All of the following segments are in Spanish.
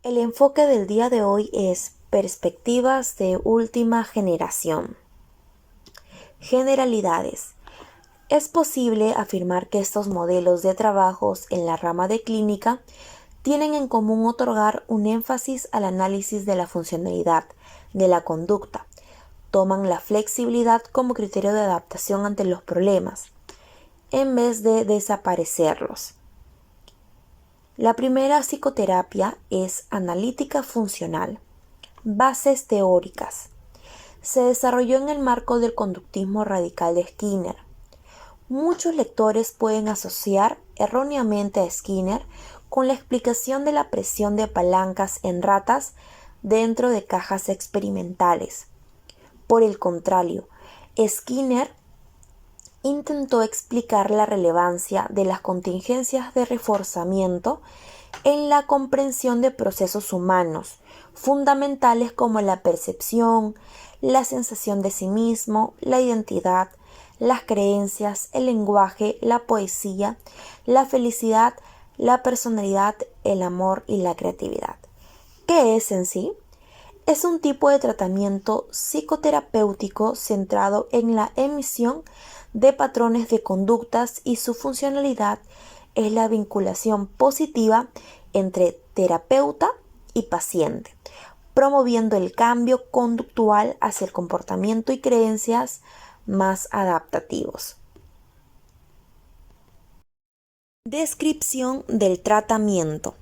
El enfoque del día de hoy es perspectivas de última generación. Generalidades. Es posible afirmar que estos modelos de trabajos en la rama de clínica tienen en común otorgar un énfasis al análisis de la funcionalidad de la conducta. Toman la flexibilidad como criterio de adaptación ante los problemas, en vez de desaparecerlos. La primera psicoterapia es analítica funcional. Bases teóricas. Se desarrolló en el marco del conductismo radical de Skinner. Muchos lectores pueden asociar erróneamente a Skinner con la explicación de la presión de palancas en ratas dentro de cajas experimentales. Por el contrario, Skinner intentó explicar la relevancia de las contingencias de reforzamiento en la comprensión de procesos humanos, fundamentales como la percepción, la sensación de sí mismo, la identidad, las creencias, el lenguaje, la poesía, la felicidad, la personalidad, el amor y la creatividad. ¿Qué es en sí? Es un tipo de tratamiento psicoterapéutico centrado en la emisión de patrones de conductas y su funcionalidad es la vinculación positiva entre terapeuta y paciente, promoviendo el cambio conductual hacia el comportamiento y creencias más adaptativos. Descripción del tratamiento.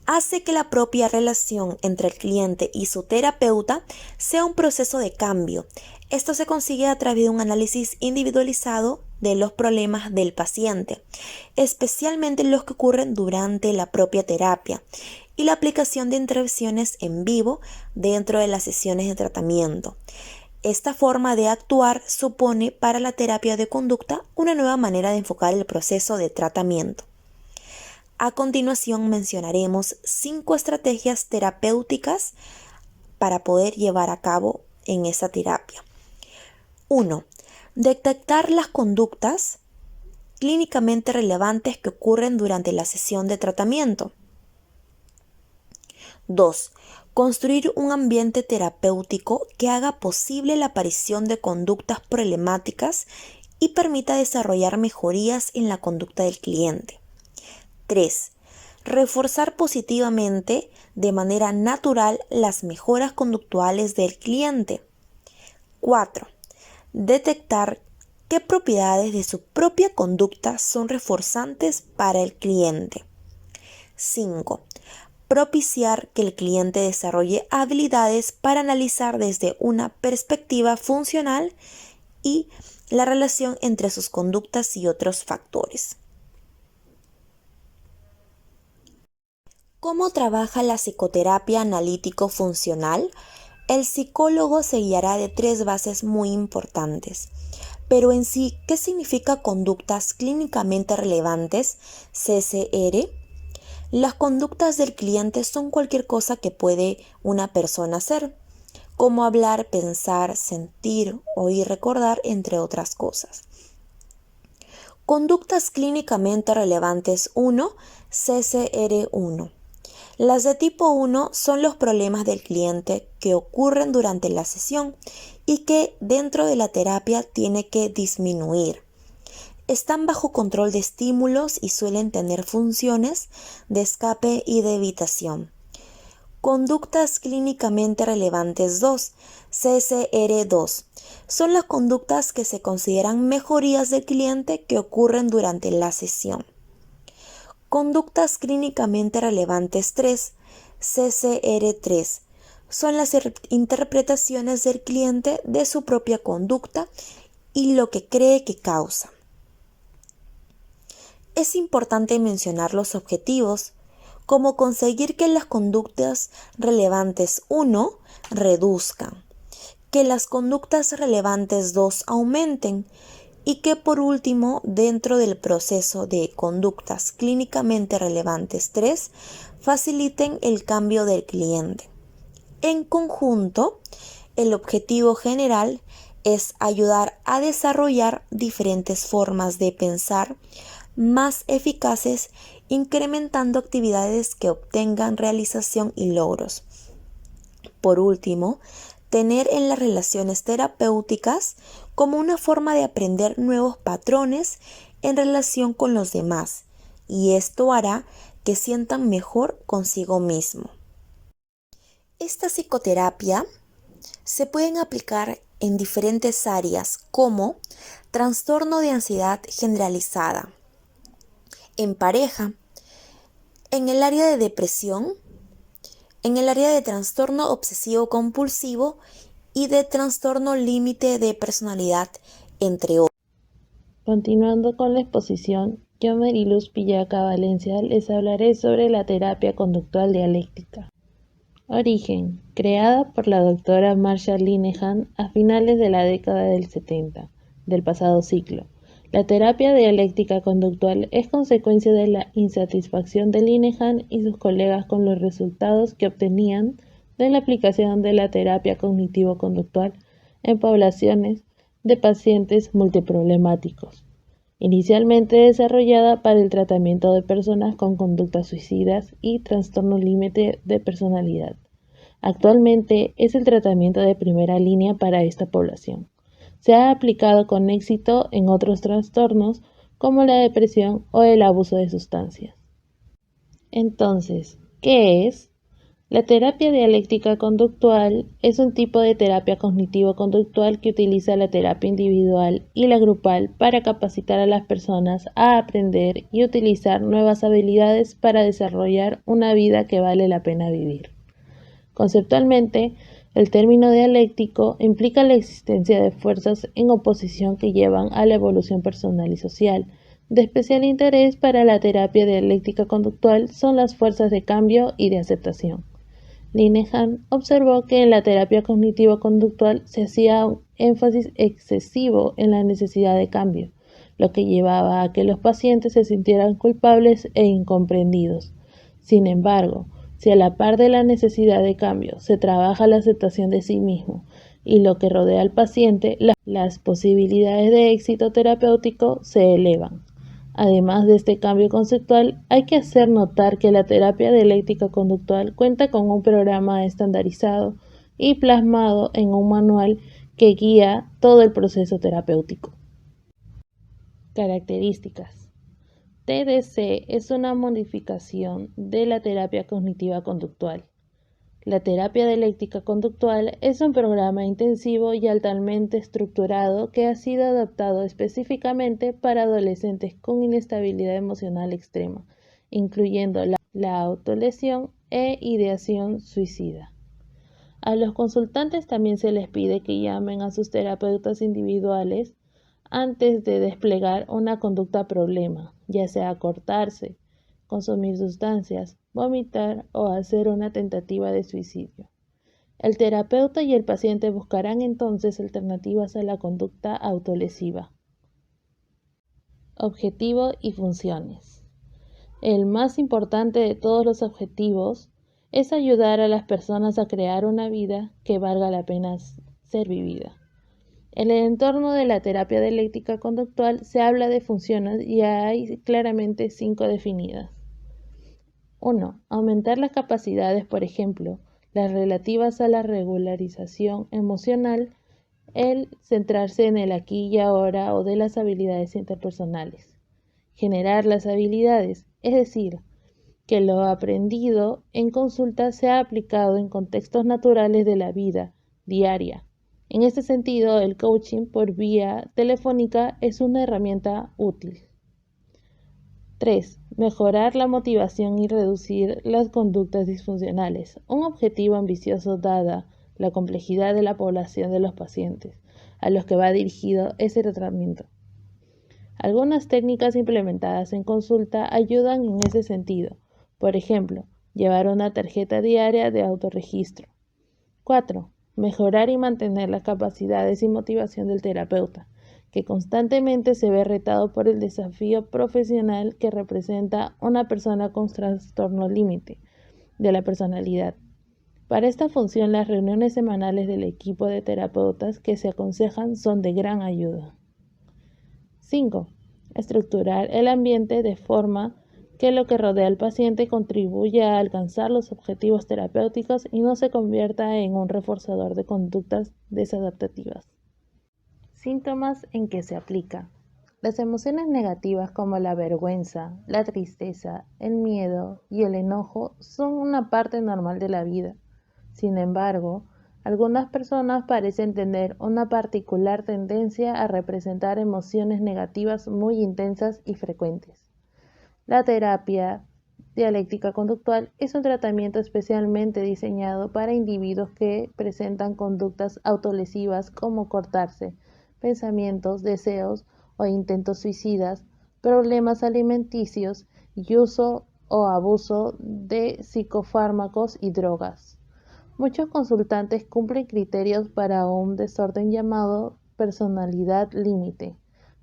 Hace que la propia relación entre el cliente y su terapeuta sea un proceso de cambio. Esto se consigue a través de un análisis individualizado de los problemas del paciente, especialmente los que ocurren durante la propia terapia, y la aplicación de intervenciones en vivo dentro de las sesiones de tratamiento. Esta forma de actuar supone para la terapia de conducta una nueva manera de enfocar el proceso de tratamiento. A continuación mencionaremos 5 estrategias terapéuticas para poder llevar a cabo en esa terapia. 1. Detectar las conductas clínicamente relevantes que ocurren durante la sesión de tratamiento. 2. Construir un ambiente terapéutico que haga posible la aparición de conductas problemáticas y permita desarrollar mejorías en la conducta del cliente. 3. Reforzar positivamente de manera natural las mejoras conductuales del cliente. 4. Detectar qué propiedades de su propia conducta son reforzantes para el cliente. 5. Propiciar que el cliente desarrolle habilidades para analizar desde una perspectiva funcional y la relación entre sus conductas y otros factores. ¿Cómo trabaja la psicoterapia analítico-funcional? El psicólogo se guiará de 3 bases muy importantes. Pero en sí, ¿qué significa conductas clínicamente relevantes, CCR? Las conductas del cliente son cualquier cosa que puede una persona hacer, como hablar, pensar, sentir, oír, recordar, entre otras cosas. Conductas clínicamente relevantes 1, CCR1. Las de tipo 1 son los problemas del cliente que ocurren durante la sesión y que dentro de la terapia tiene que disminuir. Están bajo control de estímulos y suelen tener funciones de escape y de evitación. Conductas clínicamente relevantes 2, CCR2, son las conductas que se consideran mejorías del cliente que ocurren durante la sesión. Conductas clínicamente relevantes 3, CCR3, son las interpretaciones del cliente de su propia conducta y lo que cree que causa. Es importante mencionar los objetivos, como conseguir que las conductas relevantes 1 reduzcan, que las conductas relevantes 2 aumenten y que por último, dentro del proceso de conductas clínicamente relevantes 3, faciliten el cambio del cliente. En conjunto, el objetivo general es ayudar a desarrollar diferentes formas de pensar más eficaces incrementando actividades que obtengan realización y logros. Por último, tener en las relaciones terapéuticas como una forma de aprender nuevos patrones en relación con los demás, y esto hará que sientan mejor consigo mismo. Esta psicoterapia se pueden aplicar en diferentes áreas como trastorno de ansiedad generalizada, en pareja, en el área de depresión, en el área de trastorno obsesivo compulsivo y de trastorno límite de personalidad, entre otros. Continuando con la exposición, yo, Mariluz Pillaca Valencia, les hablaré sobre la terapia conductual dialéctica. Origen: creada por la doctora Marsha Linehan a finales de la década del 70 del pasado siglo. La terapia dialéctica conductual es consecuencia de la insatisfacción de Linehan y sus colegas con los resultados que obtenían de la aplicación de la terapia cognitivo-conductual en poblaciones de pacientes multiproblemáticos. Inicialmente desarrollada para el tratamiento de personas con conductas suicidas y trastorno límite de personalidad. Actualmente es el tratamiento de primera línea para esta población. Se ha aplicado con éxito en otros trastornos como la depresión o el abuso de sustancias. Entonces, ¿qué es? La terapia dialéctica conductual es un tipo de terapia cognitivo-conductual que utiliza la terapia individual y la grupal para capacitar a las personas a aprender y utilizar nuevas habilidades para desarrollar una vida que vale la pena vivir. Conceptualmente, el término dialéctico implica la existencia de fuerzas en oposición que llevan a la evolución personal y social. De especial interés para la terapia dialéctica conductual son las fuerzas de cambio y de aceptación. Linehan observó que en la terapia cognitivo-conductual se hacía un énfasis excesivo en la necesidad de cambio, lo que llevaba a que los pacientes se sintieran culpables e incomprendidos. Sin embargo, si a la par de la necesidad de cambio se trabaja la aceptación de sí mismo y lo que rodea al paciente, las posibilidades de éxito terapéutico se elevan. Además de este cambio conceptual, hay que hacer notar que la terapia dialéctica conductual cuenta con un programa estandarizado y plasmado en un manual que guía todo el proceso terapéutico. Características. TDC es una modificación de la terapia cognitiva conductual. La terapia dialéctica conductual es un programa intensivo y altamente estructurado que ha sido adaptado específicamente para adolescentes con inestabilidad emocional extrema, incluyendo la autolesión e ideación suicida. A los consultantes también se les pide que llamen a sus terapeutas individuales antes de desplegar una conducta problema, ya sea cortarse, consumir sustancias, vomitar o hacer una tentativa de suicidio. El terapeuta y el paciente buscarán entonces alternativas a la conducta autolesiva. Objetivo y funciones. El más importante de todos los objetivos es ayudar a las personas a crear una vida que valga la pena ser vivida. En el entorno de la terapia dialéctica conductual se habla de funciones y hay claramente 5 definidas. 1. Aumentar las capacidades, por ejemplo, las relativas a la regularización emocional, el centrarse en el aquí y ahora o de las habilidades interpersonales. Generar las habilidades, es decir, que lo aprendido en consulta sea aplicado en contextos naturales de la vida diaria. En este sentido, el coaching por vía telefónica es una herramienta útil. 3. Mejorar la motivación y reducir las conductas disfuncionales, un objetivo ambicioso dada la complejidad de la población de los pacientes a los que va dirigido ese tratamiento. Algunas técnicas implementadas en consulta ayudan en ese sentido, por ejemplo, llevar una tarjeta diaria de autorregistro. 4. Mejorar y mantener las capacidades y motivación del terapeuta, que constantemente se ve retado por el desafío profesional que representa una persona con trastorno límite de la personalidad. Para esta función, las reuniones semanales del equipo de terapeutas que se aconsejan son de gran ayuda. 5. Estructurar el ambiente de forma que lo que rodea al paciente contribuya a alcanzar los objetivos terapéuticos y no se convierta en un reforzador de conductas desadaptativas. Síntomas en que se aplica. Las emociones negativas como la vergüenza, la tristeza, el miedo y el enojo son una parte normal de la vida. Sin embargo, algunas personas parecen tener una particular tendencia a representar emociones negativas muy intensas y frecuentes. La terapia dialéctica conductual es un tratamiento especialmente diseñado para individuos que presentan conductas autolesivas como cortarse, pensamientos, deseos o intentos suicidas, problemas alimenticios y uso o abuso de psicofármacos y drogas. Muchos consultantes cumplen criterios para un desorden llamado personalidad límite.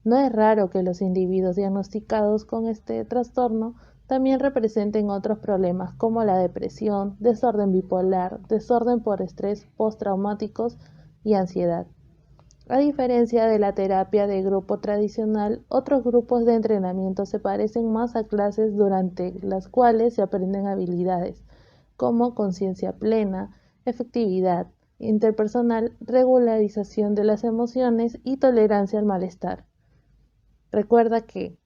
No es raro que los individuos diagnosticados con este trastorno también representen otros problemas como la depresión, desorden bipolar, desorden por estrés postraumáticos y ansiedad. A diferencia de la terapia de grupo tradicional, otros grupos de entrenamiento se parecen más a clases durante las cuales se aprenden habilidades como conciencia plena, efectividad interpersonal, regularización de las emociones y tolerancia al malestar. Recuerda que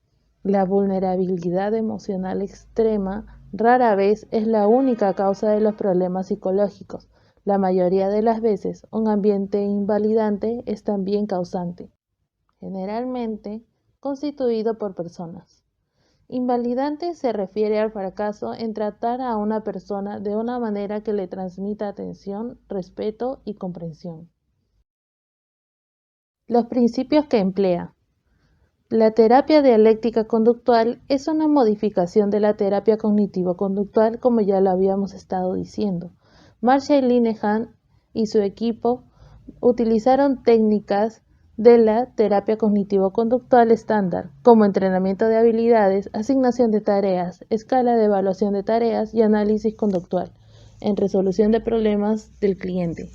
la vulnerabilidad emocional extrema rara vez es la única causa de los problemas psicológicos. La mayoría de las veces, un ambiente invalidante es también causante, generalmente constituido por personas. Invalidante se refiere al fracaso en tratar a una persona de una manera que le transmita atención, respeto y comprensión. Los principios que emplea. La terapia dialéctica conductual es una modificación de la terapia cognitivo-conductual, como ya lo habíamos estado diciendo. Marshall Linehan y su equipo utilizaron técnicas de la terapia cognitivo-conductual estándar, como entrenamiento de habilidades, asignación de tareas, escala de evaluación de tareas y análisis conductual, en resolución de problemas del cliente.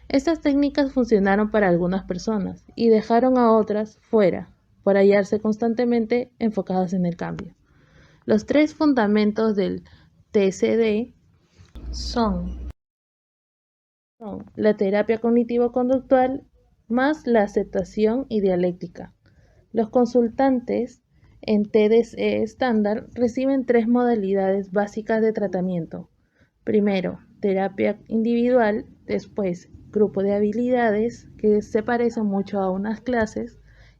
Estas técnicas funcionaron para algunas personas y dejaron a otras fuera, por hallarse constantemente enfocadas en el cambio. Los tres fundamentos del TCD son la terapia cognitivo-conductual más la aceptación y dialéctica. Los consultantes en TDC estándar reciben tres modalidades básicas de tratamiento. Primero, terapia individual, después, grupo de habilidades, que se parece mucho a unas clases,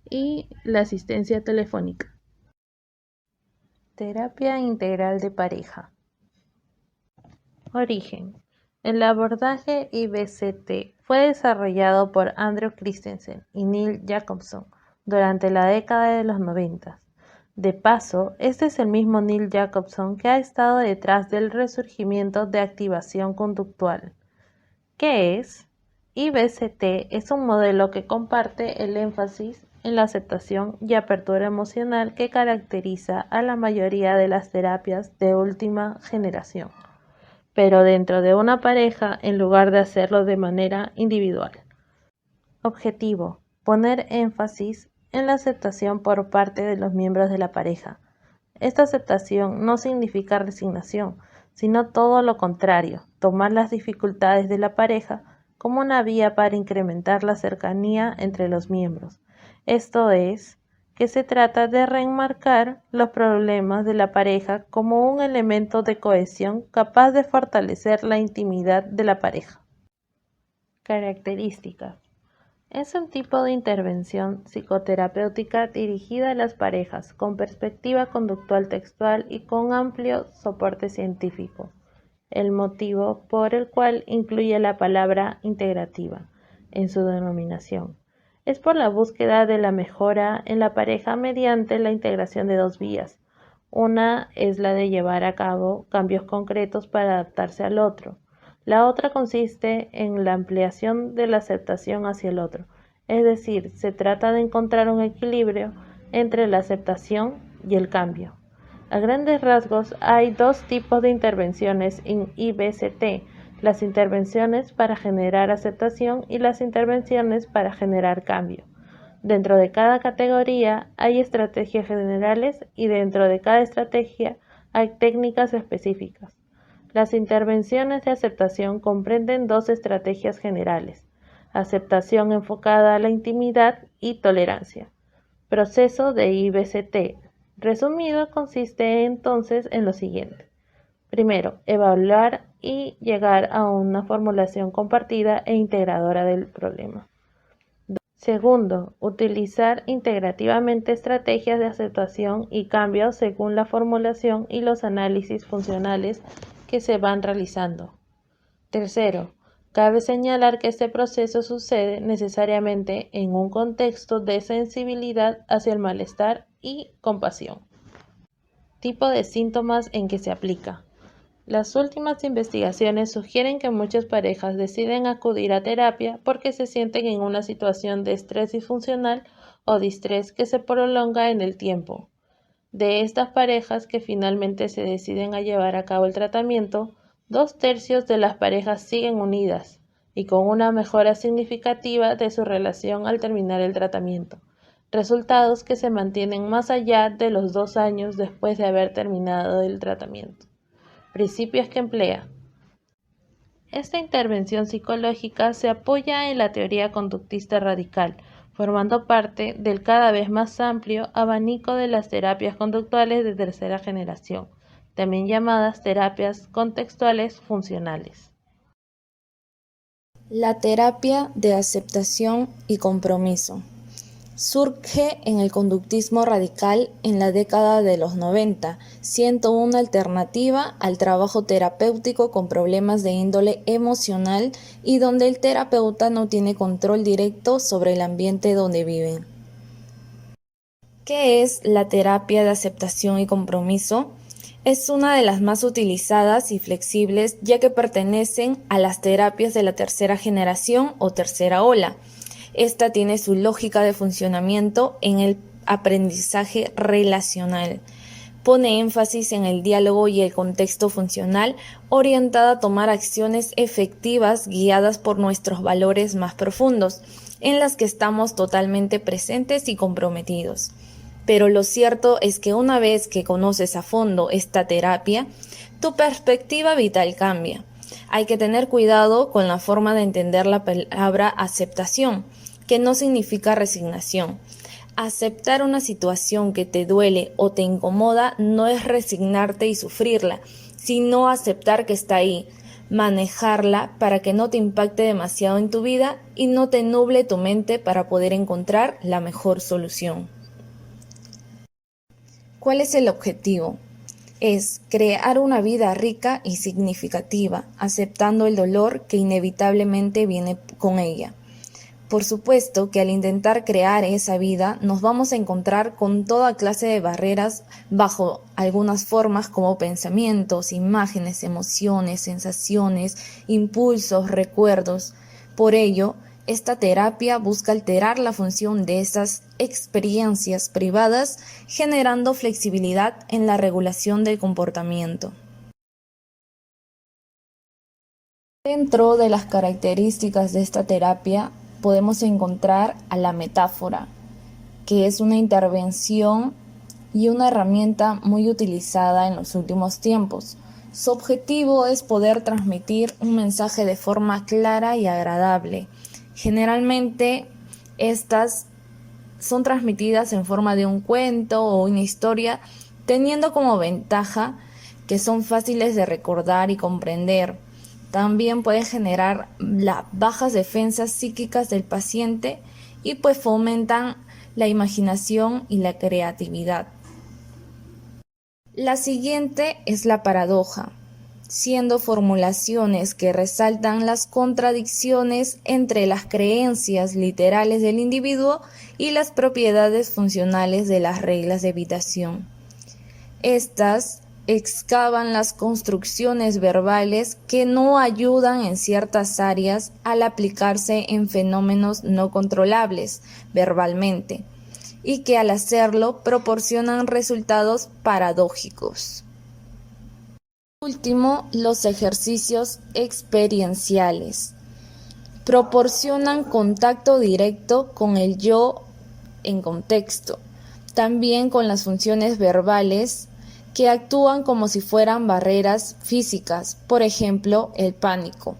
y la asistencia telefónica. Terapia integral de pareja. Origen. El abordaje IBCT fue desarrollado por Andrew Christensen y Neil Jacobson durante la década de los 90. De paso, este es el mismo Neil Jacobson que ha estado detrás del resurgimiento de activación conductual. ¿Qué es? IBCT es un modelo que comparte el énfasis en la aceptación y apertura emocional que caracteriza a la mayoría de las terapias de última generación, pero dentro de una pareja en lugar de hacerlo de manera individual. Objetivo: poner énfasis en la aceptación por parte de los miembros de la pareja. Esta aceptación no significa resignación, sino todo lo contrario, tomar las dificultades de la pareja como una vía para incrementar la cercanía entre los miembros. Esto es, que se trata de reenmarcar los problemas de la pareja como un elemento de cohesión capaz de fortalecer la intimidad de la pareja. Características. Es un tipo de intervención psicoterapéutica dirigida a las parejas con perspectiva conductual textual y con amplio soporte científico. El motivo por el cual incluye la palabra integrativa en su denominación es por la búsqueda de la mejora en la pareja mediante la integración de dos vías. Una es la de llevar a cabo cambios concretos para adaptarse al otro. La otra consiste en la ampliación de la aceptación hacia el otro, es decir, se trata de encontrar un equilibrio entre la aceptación y el cambio. A grandes rasgos, hay dos tipos de intervenciones en IBCT: las intervenciones para generar aceptación y las intervenciones para generar cambio. Dentro de cada categoría hay estrategias generales y dentro de cada estrategia hay técnicas específicas. Las intervenciones de aceptación comprenden dos estrategias generales: aceptación enfocada a la intimidad y tolerancia. Proceso de IBCT. Resumido, consiste entonces en lo siguiente. Primero, evaluar y llegar a una formulación compartida e integradora del problema. Segundo, utilizar integrativamente estrategias de aceptación y cambio según la formulación y los análisis funcionales que se van realizando. Tercero, cabe señalar que este proceso sucede necesariamente en un contexto de sensibilidad hacia el malestar y compasión. Tipo de síntomas en que se aplica. Las últimas investigaciones sugieren que muchas parejas deciden acudir a terapia porque se sienten en una situación de estrés disfuncional o distrés que se prolonga en el tiempo. De estas parejas que finalmente se deciden a llevar a cabo el tratamiento, 2/3 de las parejas siguen unidas y con una mejora significativa de su relación al terminar el tratamiento, resultados que se mantienen más allá de los 2 años después de haber terminado el tratamiento. Principios que emplea. Esta intervención psicológica se apoya en la teoría conductista radical, formando parte del cada vez más amplio abanico de las terapias conductuales de tercera generación, también llamadas terapias contextuales funcionales. La terapia de aceptación y compromiso surge en el conductismo radical en la década de los 90, siendo una alternativa al trabajo terapéutico con problemas de índole emocional y donde el terapeuta no tiene control directo sobre el ambiente donde viven. ¿Qué es la terapia de aceptación y compromiso? Es una de las más utilizadas y flexibles, ya que pertenecen a las terapias de la tercera generación o tercera ola. Esta tiene su lógica de funcionamiento en el aprendizaje relacional. Pone énfasis en el diálogo y el contexto funcional, orientada a tomar acciones efectivas guiadas por nuestros valores más profundos, en las que estamos totalmente presentes y comprometidos. Pero lo cierto es que una vez que conoces a fondo esta terapia, tu perspectiva vital cambia. Hay que tener cuidado con la forma de entender la palabra aceptación, que no significa resignación. Aceptar una situación que te duele o te incomoda no es resignarte y sufrirla, sino aceptar que está ahí, manejarla para que no te impacte demasiado en tu vida y no te nuble tu mente para poder encontrar la mejor solución. ¿Cuál es el objetivo? Es crear una vida rica y significativa, aceptando el dolor que inevitablemente viene con ella. Por supuesto que al intentar crear esa vida nos vamos a encontrar con toda clase de barreras bajo algunas formas como pensamientos, imágenes, emociones, sensaciones, impulsos, recuerdos. Por ello, esta terapia busca alterar la función de esas experiencias privadas, generando flexibilidad en la regulación del comportamiento. Dentro de las características de esta terapia, podemos encontrar a la metáfora, que es una intervención y una herramienta muy utilizada en los últimos tiempos. Su objetivo es poder transmitir un mensaje de forma clara y agradable. Generalmente, estas son transmitidas en forma de un cuento o una historia, teniendo como ventaja que son fáciles de recordar y comprender. También pueden generar las bajas defensas psíquicas del paciente y pues fomentan la imaginación y la creatividad. La siguiente es la paradoja, siendo formulaciones que resaltan las contradicciones entre las creencias literales del individuo y las propiedades funcionales de las reglas de evitación. Estas excavan las construcciones verbales que no ayudan en ciertas áreas al aplicarse en fenómenos no controlables verbalmente y que al hacerlo proporcionan resultados paradójicos. Último, los ejercicios experienciales. Proporcionan contacto directo con el yo en contexto, también con las funciones verbales que actúan como si fueran barreras físicas, por ejemplo, el pánico.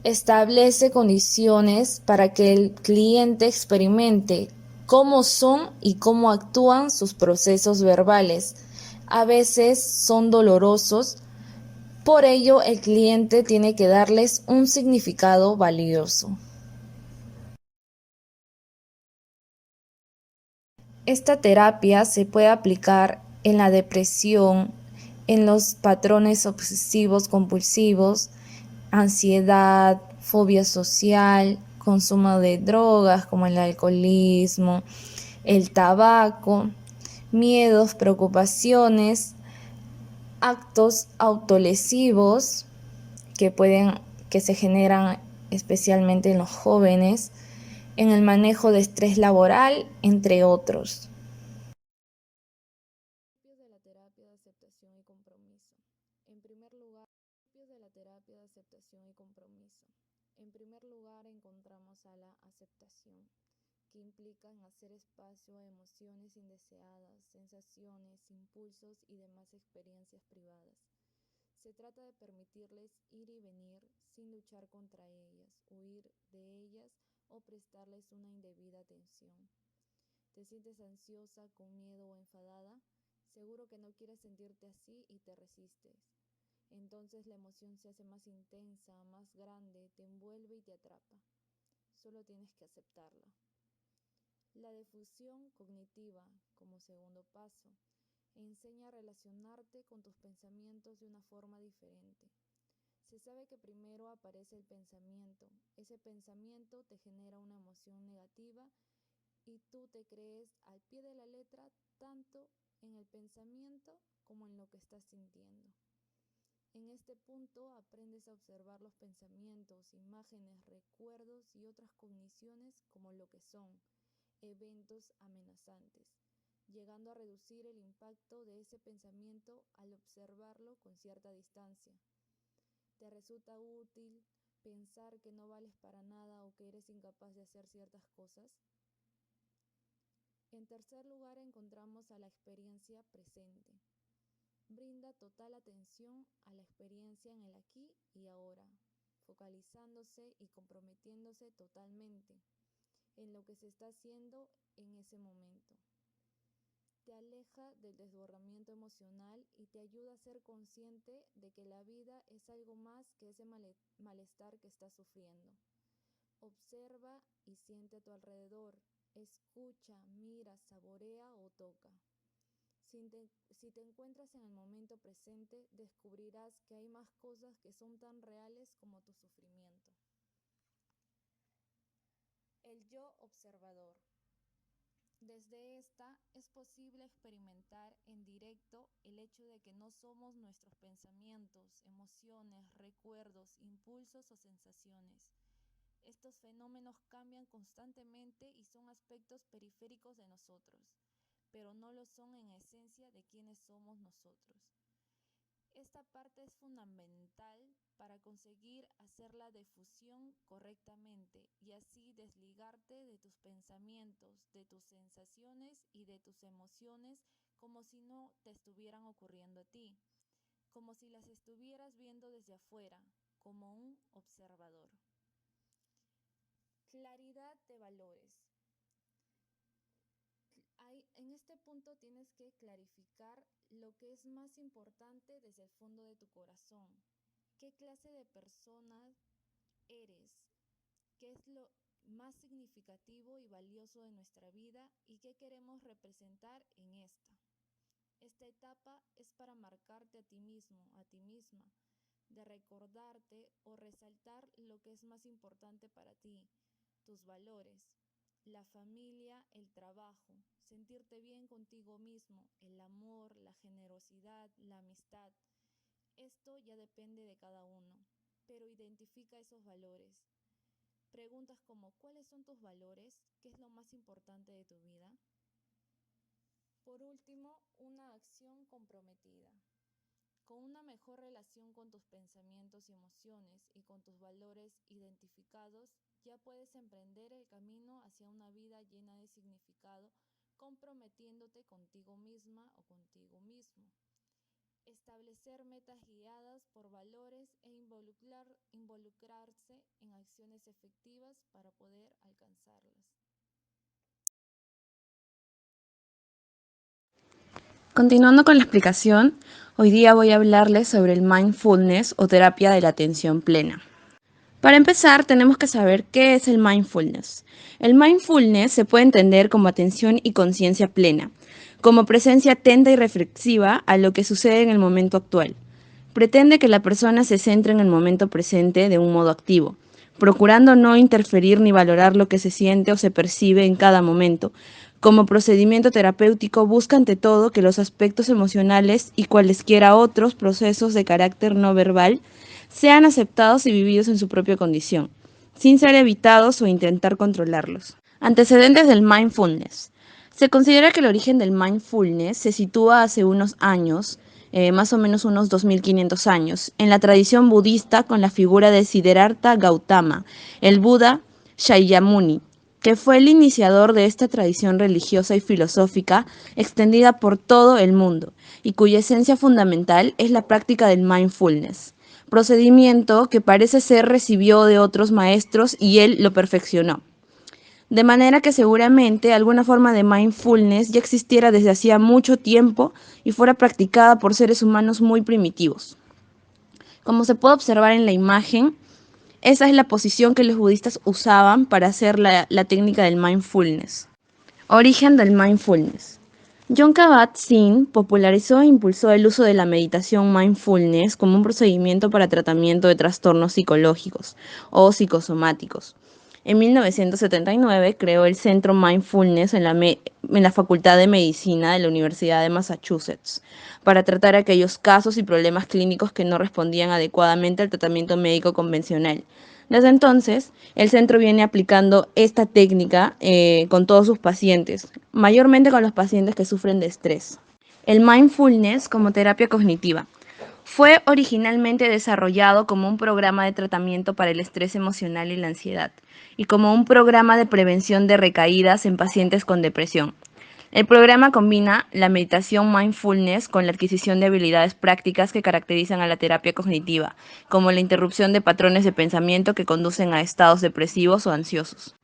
Establece condiciones para que el cliente experimente cómo son y cómo actúan sus procesos verbales. A veces son dolorosos, por ello el cliente tiene que darles un significado valioso. Esta terapia se puede aplicar en la depresión, en los patrones obsesivos compulsivos, ansiedad, fobia social, consumo de drogas como el alcoholismo, el tabaco, miedos, preocupaciones, actos autolesivos que se generan especialmente en los jóvenes, en el manejo de estrés laboral, entre otros. De la terapia de aceptación y compromiso. En primer lugar, de la terapia de aceptación y compromiso. En primer lugar, encontramos a la aceptación, que implica en hacer espacio a emociones indeseadas, sensaciones, impulsos y demás experiencias privadas. Se trata de permitirles ir y venir sin luchar contra ellas, huir de ellas o prestarles una indebida atención. ¿Te sientes ansiosa, con miedo o enfadada? Seguro que no quieres sentirte así y te resistes. Entonces la emoción se hace más intensa, más grande, te envuelve y te atrapa. Solo tienes que aceptarla. La difusión cognitiva, como segundo paso, enseña a relacionarte con tus pensamientos de una forma diferente. Se sabe que primero aparece el pensamiento. Ese pensamiento te genera una emoción negativa y tú te crees al pie de la letra tanto en el pensamiento como en lo que estás sintiendo. En este punto aprendes a observar los pensamientos, imágenes, recuerdos y otras cogniciones como lo que son eventos amenazantes, llegando a reducir el impacto de ese pensamiento al observarlo con cierta distancia. ¿Te resulta útil pensar que no vales para nada o que eres incapaz de hacer ciertas cosas? En tercer lugar, encontramos a la experiencia presente. Brinda total atención a la experiencia en el aquí y ahora, focalizándose y comprometiéndose totalmente en lo que se está haciendo en ese momento. Te aleja del desbordamiento emocional y te ayuda a ser consciente de que la vida es algo más que ese malestar que estás sufriendo. Observa y siente a tu alrededor. Escucha, mira, saborea o toca. Si te encuentras en el momento presente, descubrirás que hay más cosas que son tan reales como tu sufrimiento. El yo observador. Desde esta es posible experimentar en directo el hecho de que no somos nuestros pensamientos, emociones, recuerdos, impulsos o sensaciones. Estos fenómenos cambian constantemente y son aspectos periféricos de nosotros, pero no lo son en esencia de quienes somos nosotros. Esta parte es fundamental para conseguir hacer la difusión correctamente y así desligarte de tus pensamientos, de tus sensaciones y de tus emociones como si no te estuvieran ocurriendo a ti, como si las estuvieras viendo desde afuera, como un observador. Claridad de valores. En este punto tienes que clarificar lo que es más importante desde el fondo de tu corazón. ¿Qué clase de persona eres? ¿Qué es lo más significativo y valioso de nuestra vida y qué queremos representar en esta? Esta etapa es para marcarte a ti mismo, a ti misma, de recordarte o resaltar lo que es más importante para ti, tus valores, la familia, el trabajo, sentirte bien contigo mismo, el amor, la generosidad, la amistad. Esto ya depende de cada uno, pero identifica esos valores. Preguntas como ¿cuáles son tus valores? ¿Qué es lo más importante de tu vida? Por último, una acción comprometida. Con una mejor relación con tus pensamientos y emociones y con tus valores identificados, ya puedes emprender el camino hacia una vida llena de significado, comprometiéndote contigo misma o contigo mismo. establecer metas guiadas por valores e involucrarse en acciones efectivas para poder alcanzarlas. Continuando con la explicación, hoy día voy a hablarles sobre el mindfulness o terapia de la atención plena. Para empezar, tenemos que saber qué es el mindfulness. El mindfulness se puede entender como atención y conciencia plena, como presencia atenta y reflexiva a lo que sucede en el momento actual. Pretende que la persona se centre en el momento presente de un modo activo, procurando no interferir ni valorar lo que se siente o se percibe en cada momento. Como procedimiento terapéutico busca ante todo que los aspectos emocionales y cualesquiera otros procesos de carácter no verbal sean aceptados y vividos en su propia condición, sin ser evitados o intentar controlarlos. Antecedentes del mindfulness. Se considera que el origen del mindfulness se sitúa hace unos años, más o menos unos 2500 años, en la tradición budista con la figura de Siddhartha Gautama, el Buda Shakyamuni, que fue el iniciador de esta tradición religiosa y filosófica extendida por todo el mundo, y cuya esencia fundamental es la práctica del mindfulness, procedimiento que parece ser recibió de otros maestros y él lo perfeccionó. De manera que seguramente alguna forma de mindfulness ya existiera desde hacía mucho tiempo y fuera practicada por seres humanos muy primitivos. Como se puede observar en la imagen, esa es la posición que los budistas usaban para hacer la técnica del mindfulness. Origen del mindfulness. Jon Kabat-Zinn popularizó e impulsó el uso de la meditación mindfulness como un procedimiento para tratamiento de trastornos psicológicos o psicosomáticos. En 1979 creó el Centro Mindfulness en la Facultad de Medicina de la Universidad de Massachusetts para tratar aquellos casos y problemas clínicos que no respondían adecuadamente al tratamiento médico convencional. Desde entonces, el centro viene aplicando esta técnica con todos sus pacientes, mayormente con los pacientes que sufren de estrés. El mindfulness como terapia cognitiva. Fue originalmente desarrollado como un programa de tratamiento para el estrés emocional y la ansiedad, y como un programa de prevención de recaídas en pacientes con depresión. El programa combina la meditación mindfulness con la adquisición de habilidades prácticas que caracterizan a la terapia cognitiva, como la interrupción de patrones de pensamiento que conducen a estados depresivos o ansiosos.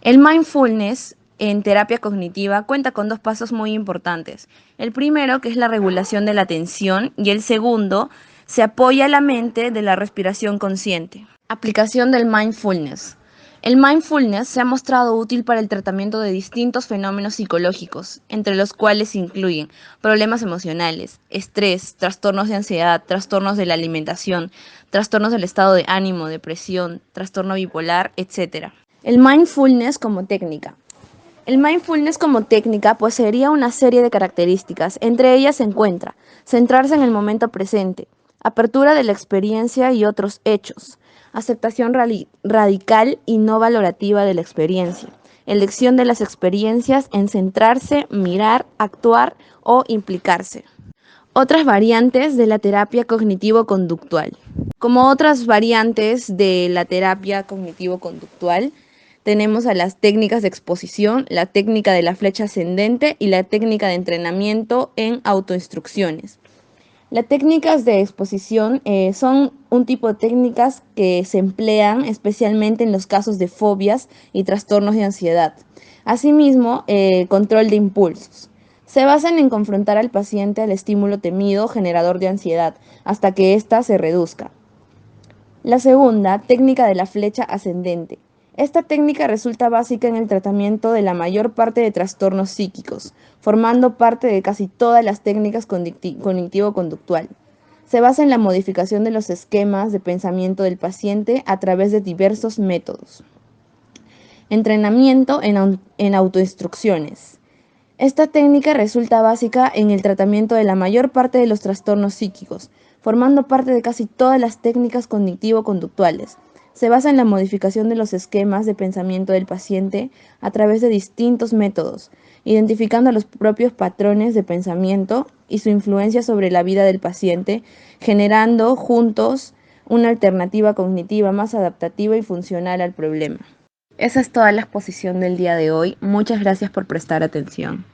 El mindfulness en terapia cognitiva cuenta con dos pasos muy importantes. El primero, que es la regulación de la atención, y el segundo, se apoya la mente de la respiración consciente. Aplicación del mindfulness. El mindfulness se ha mostrado útil para el tratamiento de distintos fenómenos psicológicos, entre los cuales incluyen problemas emocionales, estrés, trastornos de ansiedad, trastornos de la alimentación, trastornos del estado de ánimo, depresión, trastorno bipolar, etc. El mindfulness como técnica. El mindfulness como técnica poseería una serie de características. Entre ellas se encuentra centrarse en el momento presente, apertura de la experiencia y otros hechos, aceptación radical y no valorativa de la experiencia, elección de las experiencias en centrarse, mirar, actuar o implicarse. Otras variantes de la terapia cognitivo-conductual. Como otras variantes de la terapia cognitivo-conductual, tenemos a las técnicas de exposición, la técnica de la flecha ascendente y la técnica de entrenamiento en autoinstrucciones. Las técnicas de exposición son un tipo de técnicas que se emplean especialmente en los casos de fobias y trastornos de ansiedad. Asimismo, control de impulsos. Se basan en confrontar al paciente al estímulo temido generador de ansiedad hasta que ésta se reduzca. La segunda, técnica de la flecha ascendente. Esta técnica resulta básica en el tratamiento de la mayor parte de trastornos psíquicos, formando parte de casi todas las técnicas cognitivo-conductual. Se basa en la modificación de los esquemas de pensamiento del paciente a través de diversos métodos. Entrenamiento en autoinstrucciones. Esta técnica resulta básica en el tratamiento de la mayor parte de los trastornos psíquicos, formando parte de casi todas las técnicas cognitivo-conductuales. Se basa en la modificación de los esquemas de pensamiento del paciente a través de distintos métodos, identificando los propios patrones de pensamiento y su influencia sobre la vida del paciente, generando juntos una alternativa cognitiva más adaptativa y funcional al problema. Esa es toda la exposición del día de hoy. Muchas gracias por prestar atención.